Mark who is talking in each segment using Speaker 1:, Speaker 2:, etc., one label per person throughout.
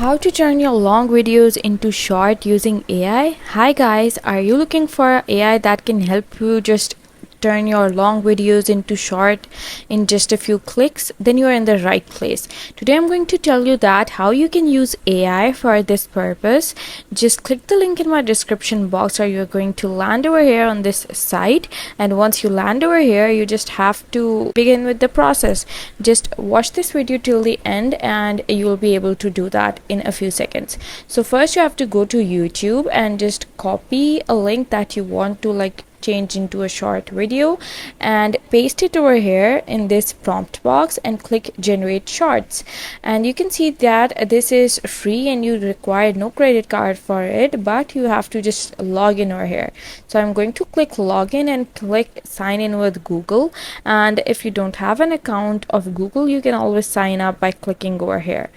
Speaker 1: How to turn your long videos into short using AI? Hi guys, are you looking for AI that can help you just turn your long videos into short in just a few clicks? Then you're in the right place. Today I'm going to tell you that how you can use AI for this purpose. Just click the link in my description box or you're going to land over here on this site, and once you land over here you just have to begin with the process. Just watch this video till the end and you will be able to do that in a few seconds. So first you have to go to YouTube and just copy a link that you want to change into a short video and paste it over here in this prompt box and click generate shorts, and you can see that this is free and you require no credit card for it, but you have to just log in over here. So I'm going to click login and click sign in with Google, and if you don't have an account of Google you can always sign up by clicking over here.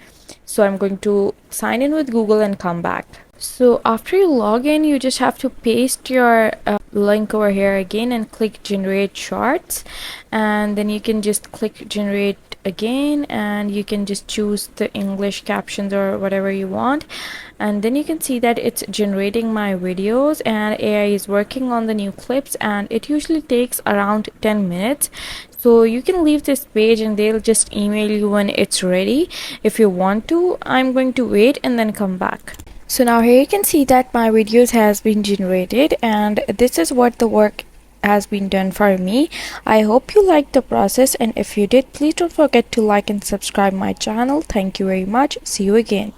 Speaker 1: So I'm going to sign in with Google and come back. So after you log in you just have to paste your link over here again and click generate shorts, and then you can just click generate again and you can just choose the English captions or whatever you want, and then you can see that it's generating my videos and AI is working on the new clips, and it usually takes around 10 minutes. So you can leave this page and they'll just email you when it's ready if you want to. I'm going to wait and then come back. So now here you can see that my videos has been generated, and this is what the work has been done for me. I hope you liked the process, and if you did, please don't forget to like and subscribe my channel. Thank you very much. See you again.